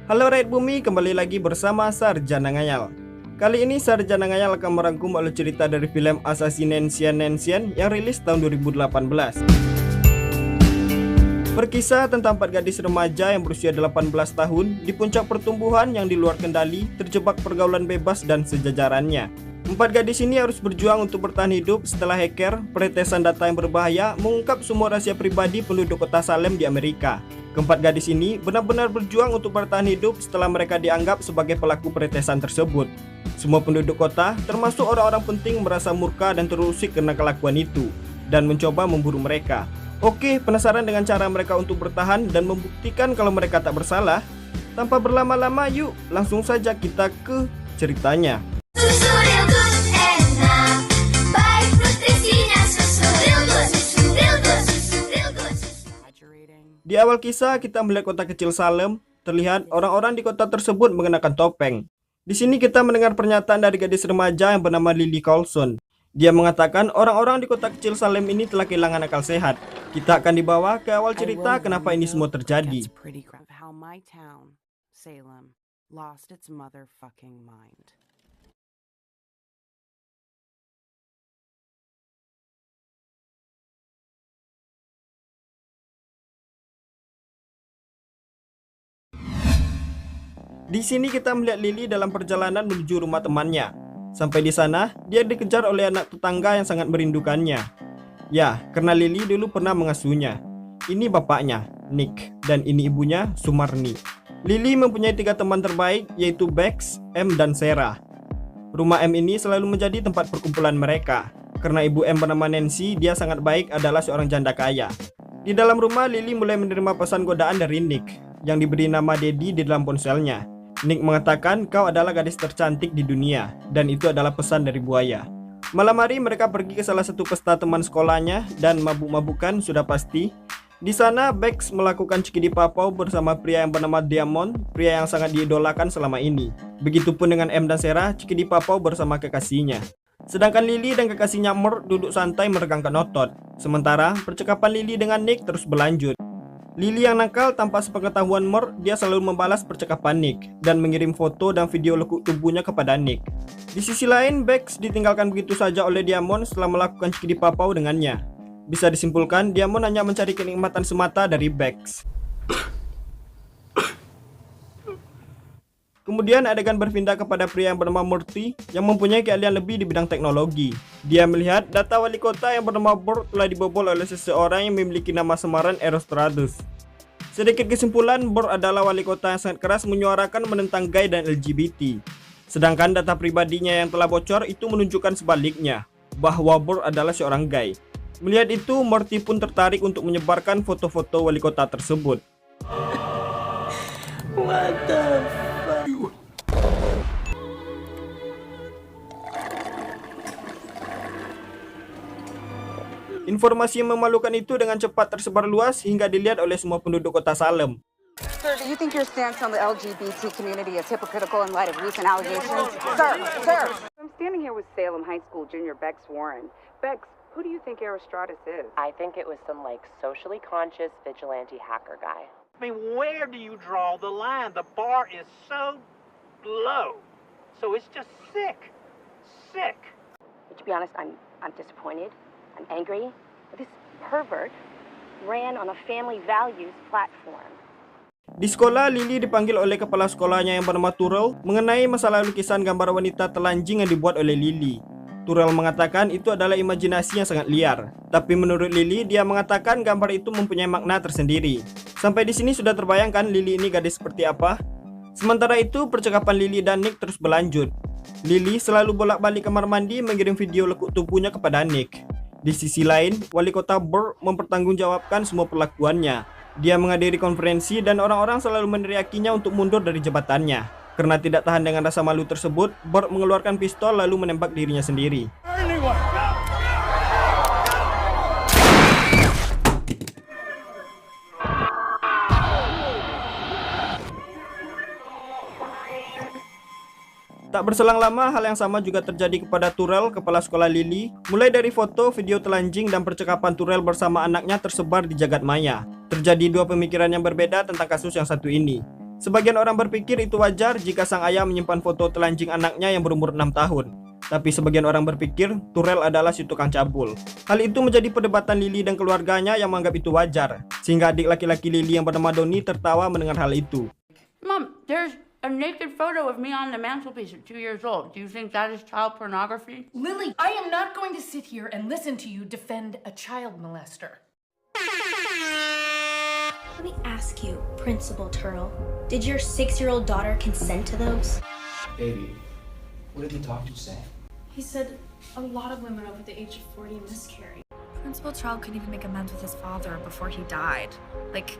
Halo rakyat bumi, kembali lagi bersama Sarjana Ngayal. Kali ini Sarjana Ngayal akan merangkum alur cerita dari film Assassination Nation yang rilis tahun 2018. Berkisah tentang 4 gadis remaja yang berusia 18 tahun di puncak pertumbuhan yang di luar kendali, terjebak pergaulan bebas dan sejajarannya. 4 gadis ini harus berjuang untuk bertahan hidup setelah hacker, peretesan data yang berbahaya, mengungkap semua rahasia pribadi penduduk kota Salem di Amerika. Keempat gadis ini benar-benar berjuang untuk bertahan hidup setelah mereka dianggap sebagai pelaku peretesan tersebut. Semua penduduk kota, termasuk orang-orang penting, merasa murka dan terusik karena kelakuan itu, dan mencoba memburu mereka. Oke, penasaran dengan cara mereka untuk bertahan dan membuktikan kalau mereka tak bersalah? Tanpa berlama-lama, yuk langsung saja kita ke ceritanya. Susu real good enak, baik nutrisinya. Susu real good, susu real good, susu real good. Di awal kisah kita melihat kota kecil Salem. Terlihat orang-orang di kota tersebut mengenakan topeng. Di sini kita mendengar pernyataan dari gadis remaja yang bernama Lily Coulson. Dia mengatakan orang-orang di kota kecil Salem ini telah kehilangan akal sehat. Kita akan dibawa ke awal cerita kenapa ini semua terjadi. How my town, Salem, lost its motherfucking mind. Di sini kita melihat Lily dalam perjalanan menuju rumah temannya. Sampai di sana, dia dikejar oleh anak tetangga yang sangat merindukannya. Ya, karena Lily dulu pernah mengasuhnya. Ini bapaknya, Nick, dan ini ibunya, Sumarni. Lily mempunyai 3 teman terbaik, yaitu Bex, M, dan Sarah. Rumah M ini selalu menjadi tempat perkumpulan mereka. Karena ibu M bernama Nancy, dia sangat baik, adalah seorang janda kaya. Di dalam rumah, Lily mulai menerima pesan godaan dari Nick, yang diberi nama Daddy di dalam ponselnya. Nick mengatakan kau adalah gadis tercantik di dunia, dan itu adalah pesan dari buaya. Malam hari mereka pergi ke salah satu pesta teman sekolahnya dan mabuk-mabukan sudah pasti. Di sana Bex melakukan cikidi papau bersama pria yang bernama Diamond, pria yang sangat diidolakan selama ini. Begitupun dengan M dan Sarah cikidi papau bersama kekasihnya. Sedangkan Lily dan kekasihnya Mer duduk santai meregangkan otot. Sementara percakapan Lily dengan Nick terus berlanjut. Lily yang nakal tanpa sepengetahuan Mer, dia selalu membalas percakapan Nick dan mengirim foto dan video lekuk tubuhnya kepada Nick. Di sisi lain, Bex ditinggalkan begitu saja oleh Diamond setelah melakukan cikidi papau dengannya. Bisa disimpulkan, Diamond hanya mencari kenikmatan semata dari Bex. Kemudian adegan berpindah kepada pria yang bernama Murty yang mempunyai keahlian lebih di bidang teknologi. Dia melihat data wali kota yang bernama Burt telah dibobol oleh seseorang yang memiliki nama samaran Erostratus. Sedikit kesimpulan, Burt adalah wali kota yang sangat keras menyuarakan menentang gay dan LGBT. Sedangkan data pribadinya yang telah bocor itu menunjukkan sebaliknya, bahwa Burt adalah seorang gay. Melihat itu, Murty pun tertarik untuk menyebarkan foto-foto wali kota tersebut. What the fuck? Informasi yang memalukan itu dengan cepat tersebar luas hingga dilihat oleh semua penduduk kota Salem. Sir, do you think your stance on the LGBT community is hypocritical in light of recent allegations? Sir! I'm standing here with Salem High School junior Bex Warren. Bex, who do you think Erostratus is? I think it was some socially conscious vigilante hacker guy. I mean, where do you draw the line? The bar is so low. So it's just sick. Sick. But to be honest, I'm disappointed. I'm angry. This pervert ran on a family values platform. Di sekolah, Lily dipanggil oleh kepala sekolahnya yang bernama Turrell mengenai masalah lukisan gambar wanita telanjang yang dibuat oleh Lily. Turrell mengatakan itu adalah imajinasi yang sangat liar. Tapi menurut Lily, dia mengatakan gambar itu mempunyai makna tersendiri. Sampai di sini sudah terbayangkan Lily ini gadis seperti apa? Sementara itu, percakapan Lily dan Nick terus berlanjut. Lily selalu bolak-balik kamar mandi mengirim video lekuk tubuhnya kepada Nick. Di sisi lain, wali kota Burt mempertanggungjawabkan semua perlakuannya. Dia menghadiri konferensi dan orang-orang selalu meneriakinya untuk mundur dari jabatannya. Karena tidak tahan dengan rasa malu tersebut, Burt mengeluarkan pistol lalu menembak dirinya sendiri. Tak berselang lama, hal yang sama juga terjadi kepada Turrell, kepala sekolah Lily. Mulai dari foto, video telanjang, dan percakapan Turrell bersama anaknya tersebar di jagat maya. Terjadi 2 pemikiran yang berbeda tentang kasus yang satu ini. Sebagian orang berpikir itu wajar jika sang ayah menyimpan foto telanjang anaknya yang berumur 6 tahun. Tapi sebagian orang berpikir Turrell adalah si tukang cabul. Hal itu menjadi perdebatan Lily dan keluarganya yang menganggap itu wajar, sehingga adik laki-laki Lily yang bernama Donnie tertawa mendengar hal itu. Mom, there's a naked photo of me on the mantelpiece at 2 years old. Do you think that is child pornography? Lily, I am not going to sit here and listen to you defend a child molester. Let me ask you, Principal Turtle, did your 6-year-old daughter consent to those? Baby, what did the doctor say? He said a lot of women over the age of 40 miscarry. Principal Turtle couldn't even make amends with his father before he died. Like,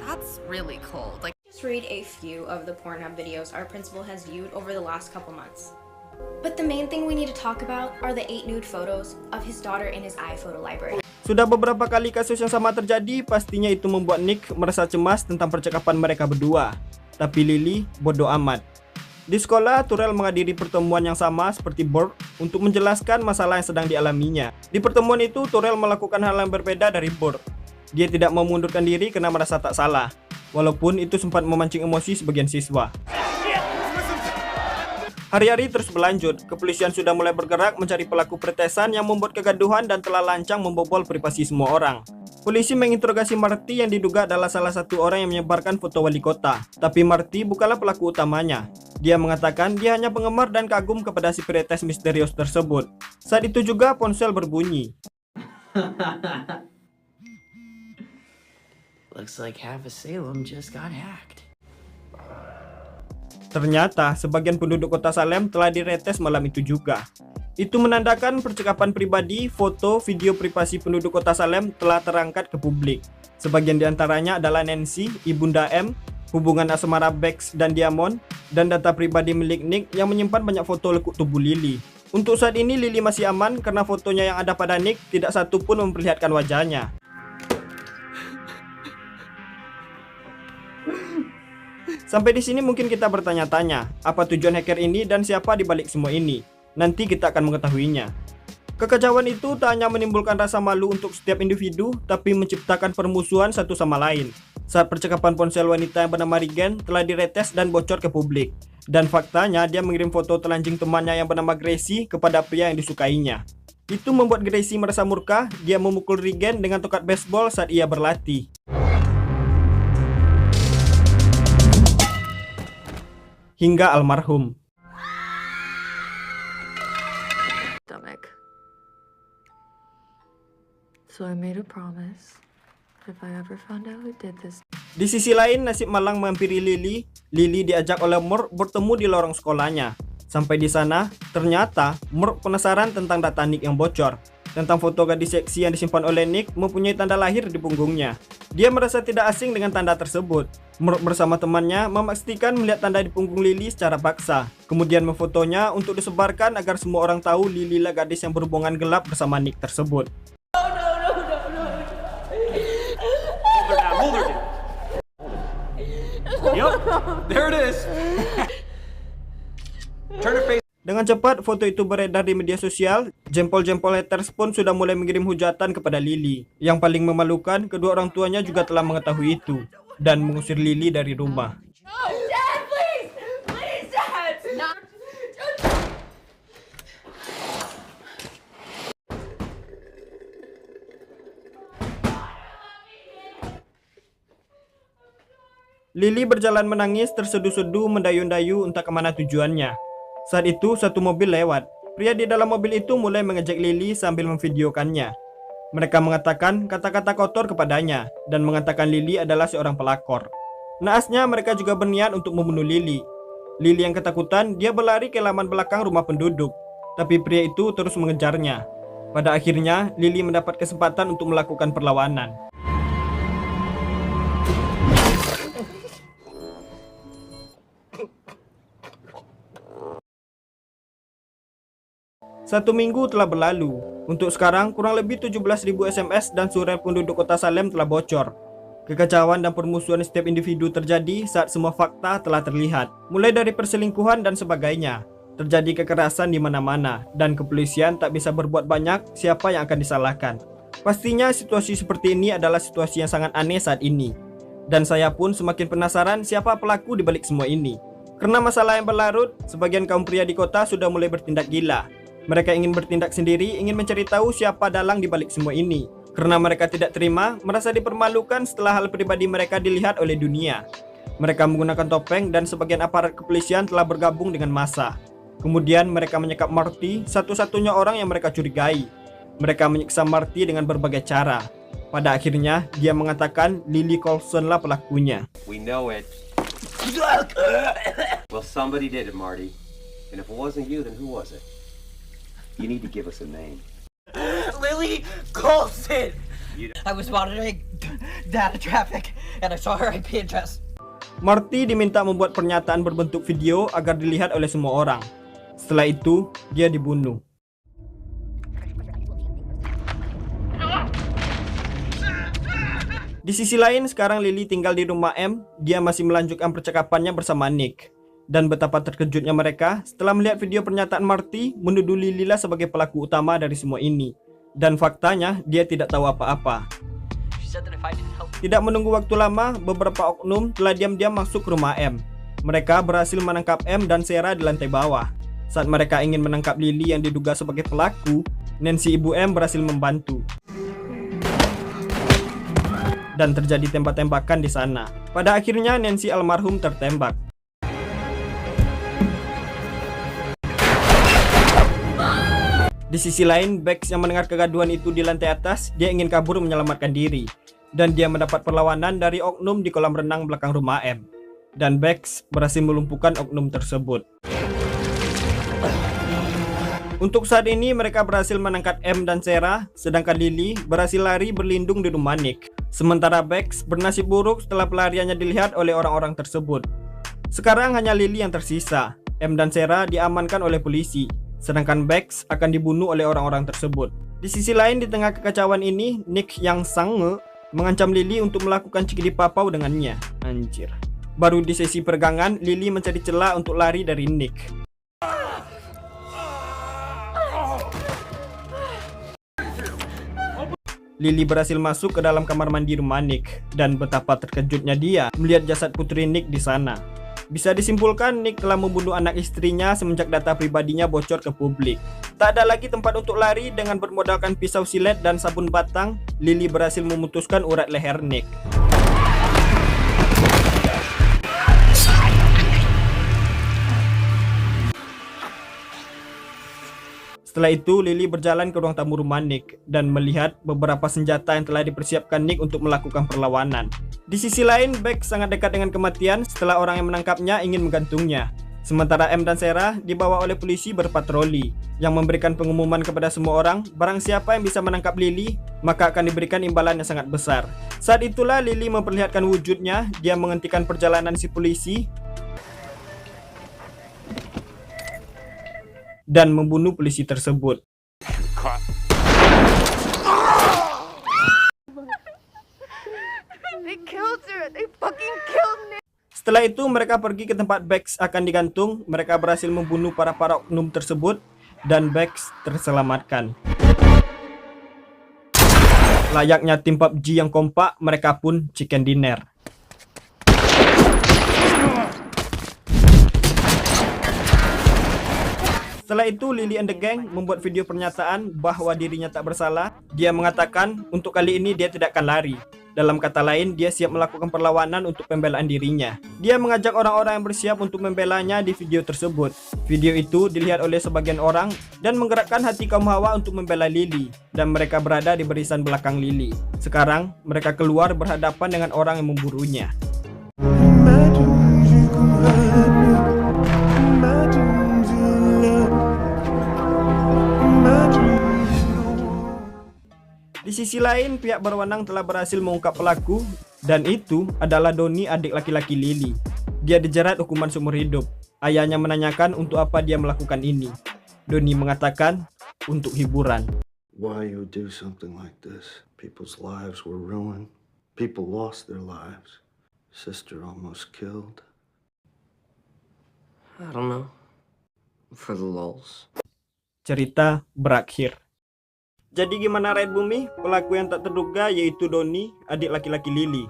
that's really cold. Like, Just read a few of the Pornhub videos our principal has viewed over the last couple months. But the main thing we need to talk about are the 8 nude photos of his daughter in his iPhoto library. Sudah beberapa kali kasus yang sama terjadi, pastinya itu membuat Nick merasa cemas tentang percakapan mereka berdua. Tapi Lily bodoh amat. Di sekolah, Turrell menghadiri pertemuan yang sama seperti Burt untuk menjelaskan masalah yang sedang dialaminya. Di pertemuan itu, Turrell melakukan hal yang berbeda dari Burt. Dia tidak mau mengundurkan diri karena merasa tak salah, walaupun itu sempat memancing emosi sebagian siswa. Hari-hari terus berlanjut, kepolisian sudah mulai bergerak mencari pelaku peretasan yang membuat kegaduhan dan telah lancang membobol privasi semua orang. Polisi menginterogasi Marty yang diduga adalah salah satu orang yang menyebarkan foto wali kota. Tapi Marty bukanlah pelaku utamanya. Dia mengatakan dia hanya penggemar dan kagum kepada si peretas misterius tersebut. Saat itu juga ponsel berbunyi. Looks like half of Salem just got hacked. Ternyata sebagian penduduk kota Salem telah diretes malam itu juga. Itu menandakan percakapan pribadi, foto, video privasi penduduk kota Salem telah terangkat ke publik. Sebagian diantaranya adalah Nancy, Ibunda M, hubungan asmara Bex dan Diamond, dan data pribadi milik Nick yang menyimpan banyak foto lekuk tubuh Lily. Untuk saat ini Lily masih aman karena fotonya yang ada pada Nick tidak satu pun memperlihatkan wajahnya. Sampai di sini mungkin kita bertanya-tanya, apa tujuan hacker ini dan siapa di balik semua ini? Nanti kita akan mengetahuinya. Kekacauan itu tak hanya menimbulkan rasa malu untuk setiap individu, tapi menciptakan permusuhan satu sama lain. Saat percakapan ponsel wanita yang bernama Regan telah diretes dan bocor ke publik. Dan faktanya dia mengirim foto telanjang temannya yang bernama Gracie kepada pria yang disukainya. Itu membuat Gracie merasa murka, dia memukul Regan dengan tongkat baseball saat ia berlatih. Hingga almarhum. stomach. So I made a promise. If I ever found out who did this. Di sisi lain, nasib malang menghampiri Lily. Lily diajak oleh Murph bertemu di lorong sekolahnya. Sampai di sana, ternyata Murph penasaran tentang data Nick yang bocor. Tentang foto gadis seksi yang disimpan oleh Nick mempunyai tanda lahir di punggungnya. Dia merasa tidak asing dengan tanda tersebut. Murph bersama temannya memastikan melihat tanda di punggung Lily secara paksa. Kemudian memfotonya untuk disebarkan agar semua orang tahu Lily lah gadis yang berhubungan gelap bersama Nick tersebut. Yup, there it is. Turn her face. Dengan cepat, foto itu beredar di media sosial. Jempol-jempol haters pun sudah mulai mengirim hujatan kepada Lily. Yang paling memalukan, kedua orang tuanya juga telah mengetahui itu dan mengusir Lily dari rumah. Dad, please! Please, Dad! Lily berjalan menangis, terseduh-seduh, mendayu-dayu entah kemana tujuannya. Saat itu, satu mobil lewat. Pria di dalam mobil itu mulai mengejek Lily sambil memvideokannya. Mereka mengatakan kata-kata kotor kepadanya dan mengatakan Lily adalah seorang pelakor. Naasnya, mereka juga berniat untuk membunuh Lily. Lily yang ketakutan, dia berlari ke halaman belakang rumah penduduk. Tapi pria itu terus mengejarnya. Pada akhirnya, Lily mendapat kesempatan untuk melakukan perlawanan. Satu minggu telah berlalu. Untuk sekarang, kurang lebih 17.000 SMS dan surat penduduk kota Salem telah bocor. Kekacauan dan permusuhan setiap individu terjadi saat semua fakta telah terlihat. Mulai dari perselingkuhan dan sebagainya. Terjadi kekerasan di mana-mana, dan kepolisian tak bisa berbuat banyak siapa yang akan disalahkan. Pastinya situasi seperti ini adalah situasi yang sangat aneh saat ini. Dan saya pun semakin penasaran siapa pelaku di balik semua ini. Karena masalah yang berlarut, sebagian kaum pria di kota sudah mulai bertindak gila. Mereka ingin bertindak sendiri, ingin mencari tahu siapa dalang di balik semua ini. Karena mereka tidak terima, merasa dipermalukan setelah hal pribadi mereka dilihat oleh dunia. Mereka menggunakan topeng dan sebagian aparat kepolisian telah bergabung dengan massa. Kemudian mereka menyekap Marty, satu-satunya orang yang mereka curigai. Mereka menyiksa Marty dengan berbagai cara. Pada akhirnya, dia mengatakan Lily Colson lah pelakunya. We know it. Well, somebody did it, Marty. And if it wasn't you, then who was it? You need to give us a name. Lily Colson! I was monitoring data traffic and I saw her IP address. Marty diminta membuat pernyataan berbentuk video agar dilihat oleh semua orang. Setelah itu, dia dibunuh. Di sisi lain, sekarang Lily tinggal di rumah M. Dia masih melanjutkan percakapannya bersama Nick. Dan betapa terkejutnya mereka setelah melihat video pernyataan Marty menuduh Lily lah sebagai pelaku utama dari semua ini. Dan faktanya, dia tidak tahu apa-apa. Tidak menunggu waktu lama, beberapa oknum telah diam-diam masuk ke rumah M. Mereka berhasil menangkap M dan Sarah di lantai bawah. Saat mereka ingin menangkap Lily yang diduga sebagai pelaku, Nancy ibu M berhasil membantu. Dan terjadi tembak-tembakan di sana. Pada akhirnya Nancy almarhum tertembak. Di sisi lain, Bex yang mendengar kegaduhan itu di lantai atas, dia ingin kabur menyelamatkan diri. Dan dia mendapat perlawanan dari oknum di kolam renang belakang rumah M. Dan Bex berhasil melumpuhkan oknum tersebut. Untuk saat ini mereka berhasil menangkap M dan Sarah, sedangkan Lily berhasil lari berlindung di rumah Nick. Sementara Bex bernasib buruk setelah pelariannya dilihat oleh orang-orang tersebut. Sekarang hanya Lily yang tersisa. M dan Sarah diamankan oleh polisi, sedangkan Bex akan dibunuh oleh orang-orang tersebut. Di sisi lain, di tengah kekacauan ini, Nick yang sange mengancam Lily untuk melakukan cikidi papau dengannya. Anjir. Baru di sesi peregangan, Lily mencari celah untuk lari dari Nick. Lily berhasil masuk ke dalam kamar mandi rumah Nick, dan betapa terkejutnya dia melihat jasad putri Nick di sana. Bisa disimpulkan Nick telah membunuh anak istrinya semenjak data pribadinya bocor ke publik. Tak ada lagi tempat untuk lari. Dengan bermodalkan pisau silet dan sabun batang, Lily berhasil memutuskan urat leher Nick. Setelah itu, Lily berjalan ke ruang tamu rumah Nick dan melihat beberapa senjata yang telah dipersiapkan Nick untuk melakukan perlawanan. Di sisi lain, Bex sangat dekat dengan kematian setelah orang yang menangkapnya ingin menggantungnya. Sementara M dan Sarah dibawa oleh polisi berpatroli yang memberikan pengumuman kepada semua orang, barang siapa yang bisa menangkap Lily, maka akan diberikan imbalan yang sangat besar. Saat itulah Lily memperlihatkan wujudnya. Dia menghentikan perjalanan si polisi dan membunuh polisi tersebut. Setelah itu mereka pergi ke tempat Bex akan digantung. Mereka berhasil membunuh para oknum tersebut dan Bex terselamatkan. Layaknya tim PUBG yang kompak, mereka pun chicken dinner. Setelah itu, Lily and the Gang membuat video pernyataan bahwa dirinya tak bersalah. Dia mengatakan untuk kali ini dia tidak akan lari. Dalam kata lain, dia siap melakukan perlawanan untuk pembelaan dirinya. Dia mengajak orang-orang yang bersiap untuk membelanya di video tersebut. Video itu dilihat oleh sebagian orang dan menggerakkan hati kaum hawa untuk membela Lily. Dan mereka berada di barisan belakang Lily. Sekarang, mereka keluar berhadapan dengan orang yang memburunya. Di sisi lain, pihak berwenang telah berhasil mengungkap pelaku, dan itu adalah Donnie, adik laki-laki Lily. Dia dijerat hukuman seumur hidup. Ayahnya menanyakan untuk apa dia melakukan ini. Donnie mengatakan, untuk hiburan. Why you do something like this? People's lives were ruined. People lost their lives. Sister almost killed. I don't know. For the lulz. Cerita berakhir. Jadi gimana Rakyat Bumi? Pelaku yang tak terduga yaitu Donnie, adik laki-laki Lily.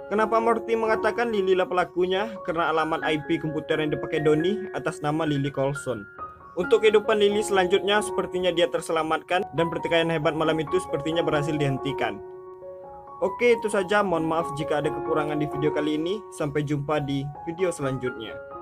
Kenapa Morty mengatakan Lily lah pelakunya? Karena alamat IP komputer yang dipakai Donnie atas nama Lily Colson. Untuk kehidupan Lily selanjutnya sepertinya dia terselamatkan dan pertikaian hebat malam itu sepertinya berhasil dihentikan. Oke, itu saja. Mohon maaf jika ada kekurangan di video kali ini. Sampai jumpa di video selanjutnya.